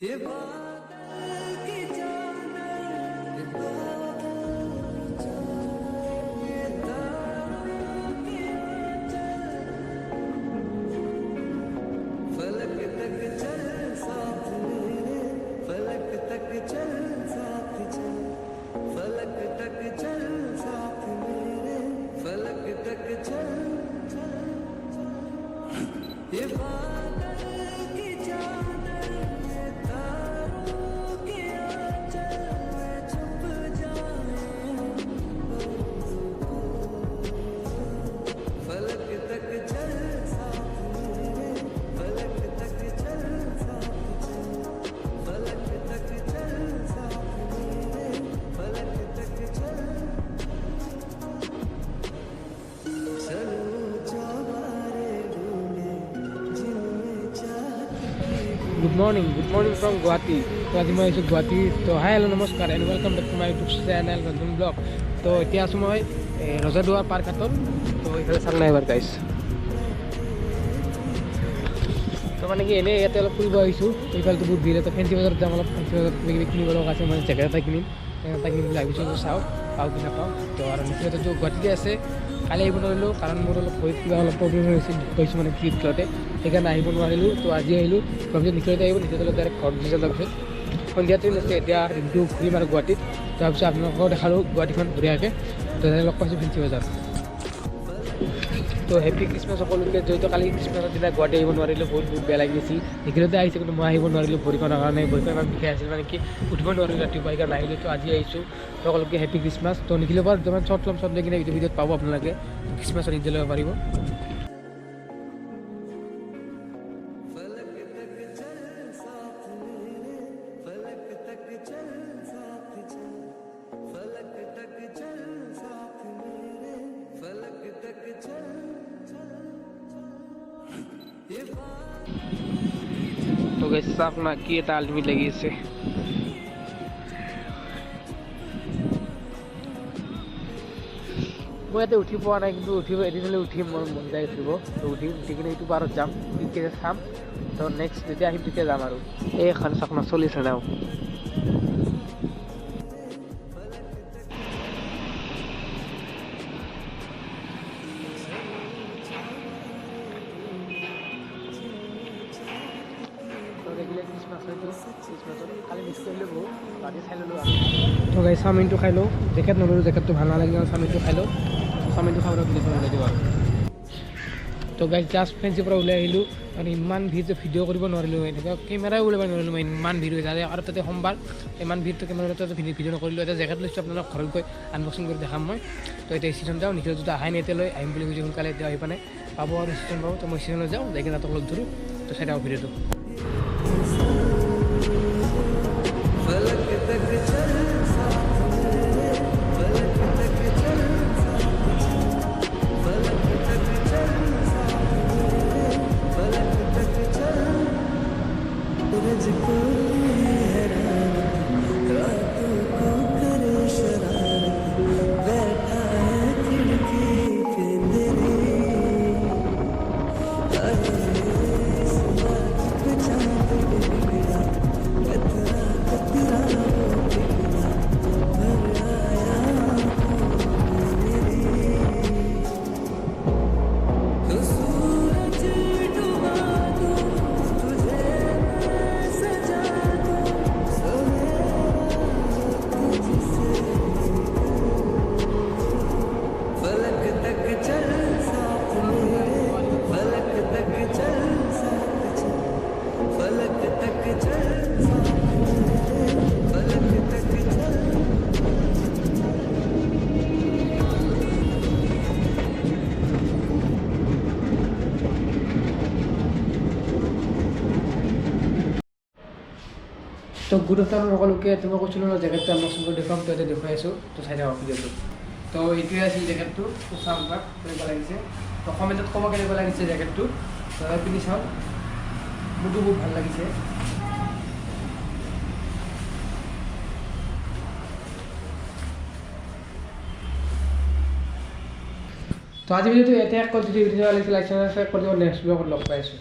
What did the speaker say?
ये बादल की चादर, ये बादल की चादर, ये तारों की आंचल, फलक तक चल साथ मेरे, फलक तक चल साथ चल, फलक तक चल साथ मेरे, फलक तक चल चल चल। ये बादल की चादर, ये तारों की आंचल में छुप जाए, फलक तक चल साथ मेरे, फलक तक चल साथ चल, फलक तक चल साथ मेरे, फलक तक चल चलो चौबारे ढूंढे जिनमें चाहत की। Good morning from Guwahati. তো আজি মই আহিছোঁ গুৱাহাটী। তো হাই হেল্ল' নমস্কাৰ and welcome back to my YouTube channel নতুন ব্লগ। তো এতিয়া আছোঁ মই ৰজাদুৱাৰ পাৰ্ক হাতত। তো এইফালে চাং নাই এবাৰ গাইছ। তো মানে কি এনেই ইয়াতে অলপ ফুৰিব আহিছোঁ। এইফালেতো বহুত ভিৰ। তো ফেঞ্চি বজাৰত যাম, অলপ ফেঞ্চি বজাৰত কিবা কিবি কিনিব লগা আছে। মই জেকেট এটা কিনিম বুলি ভাবিছোঁ। চাওঁ পাওঁ কি নাপাওঁ। তো আৰু নিশ্চয়তো গুৱাহাটীতে আছে। কালি আহিব নোৱাৰিলোঁ কাৰণ মোৰ অলপ ভৰিত কিবা অলপ প্ৰব্লেম হৈছিল মানে ফ্লিপকাৰ্টে, সেইকাৰণে আহিব নোৱাৰিলোঁ। তো আজি আহিলোঁ, তাৰপিছত নিশ্চয়তে আহিব। নিশ্চয়তে ডাইৰেক্ট ঘৰত গুচি যোৱাৰ পিছত সন্ধিয়া ট্ৰেইন আছে। এতিয়া দিনটো ঘূৰিম আৰু গুৱাহাটীত। তাৰপিছত আপোনালোকক দেখালোঁ গুৱাহাটীখন ধুনীয়াকৈ। তো লগ পাইছোঁ ফেঞ্চি বজাৰ। তো হেপী খ্ৰীষ্টমাছ সকলোকে। যিহেতু কালি খ্ৰীষ্টমাছৰ দিনা গুৱাহাটী আহিব নোৱাৰিলোঁ, বহুত বেয়া লাগিছিল। সেইখিনিতে আহিছে কিন্তু মই আহিব নোৱাৰিলোঁ ভৰিখনৰ কাৰণে। ভৰিখন ইমান বিষাই আছিল মানে কি উঠিব নোৱাৰিলোঁ ৰাতিপুৱা, সেইকাৰণে নাহিলোঁ। তো আজি আহিছোঁ। সকলোকে হেপী খ্ৰীষ্টমাছ। তো নিখিলৰ পৰা দুটামান শ্বৰ্ট ল'ম, শ্বৰ্ট লৈ কিনে ভিডিঅ'ত পাব আপোনালোকে। খ্ৰীষ্টমাছৰ নিদিয়ে ল'ব পাৰিব। फलक तक चल साथ मेरे, फलक तक चल साथ चल, फलक तक चल साथ मेरे, फलक तक चल चल चल। ये তো গাইস আপনার কি এটা আলটিমেট লেগেছে। মই ইয়াতে উঠি পোৱা নাই, কিন্তু উঠিব এদিন হ'লে উঠিম, মোৰ মন যায় উঠিব। তো উঠি কিনে এইটো পাৰত যাম, তেতিয়া চাম। তো নেক্সট যেতিয়া আহিম তেতিয়া যাম আৰু। এইখন চাকনা চলিছে নাও। তো গাই চাওমিনটো খাই লওঁ, জেকেট নল'লোঁ, জেকেটটো ভাল নালাগে, চাওমিনটো খাই লওঁ। চাওমিনটো খাবলৈ ভিডিঅ'টো ওলাই দিব আৰু। তো গাই জাষ্ট ফেঞ্চিৰ পৰা ওলাই আহিলোঁ, মানে ইমান ভিৰ যে ভিডিঅ' কৰিব নোৱাৰিলোঁ। এনেকুৱা কেমেৰাই ওলাব নোৱাৰিলোঁ, মই ইমান ভিৰ হৈ যায়। আৰু তাতে সোমবাৰ ইমান ভিৰটো কেমেৰাটো ভিডিঅ' নকৰিলোঁ। এতিয়া জেকেট লৈছোঁ, আপোনালোক ঘৰত গৈ আনবক্সিং কৰি দেখাম মই। তো এতিয়া ষ্টেচন যাওঁ, নিজৰ যদি আহাই নাই এতিয়ালৈ আহিম বুলি কৈছোঁ, সোনকালে এতিয়া আহি পানে পাব আৰু ষ্টেচন পাব। তো মই ষ্টেচনত যাওঁ, যাই কিনে তাত লগ ধৰোঁ। তো চাই থাকক ভিডিঅ'টো। फलक तक चल साथ मेरे, फलक तक चल साथ चल, फलक तक चल साथ मेरे, फलक तक चल। सूरज को हैरान, रातों को करे शरारत, बैठा है खिड़की पे मेरी, इस बात पे चांद बिगड़ा, कतरा कतरा वो पिघला, भर आया मेरी। तो सूरज डुबा दूं, तुझे मैं सजा दूं, सवेरा तुझसे। फलक तक चल साथ मेरे, फलक तक चल साथ चल, फलक तक चल साथ मेरे, फलक तक चल। তো গুড আফটাৰনুন সকলোকে। মই কৈছিলোঁ ন জেকেটটো আনবক্সিং কৰি দেখুৱাম, তো এতিয়া দেখুৱাই আছোঁ। তো চাই থাকক ভিডিঅ'টো। তো এইটোৱে আছিল জেকেটটো। তো চাম তাক কেনেকুৱা লাগিছে। তো কমেণ্টত ক'ব কেনেকুৱা লাগিছে জেকেটটো। তো পিন্ধি চাওঁ, মোৰতো বহুত ভাল লাগিছে। তো আজি ভিডিঅ'টো ইয়াতে শেষ কৰিছোঁ। যদি ভিডিঅ' ভাল লাগিছে লাইক কৰি দিব। নেক্সট ব্লগত লগ পাই আছোঁ।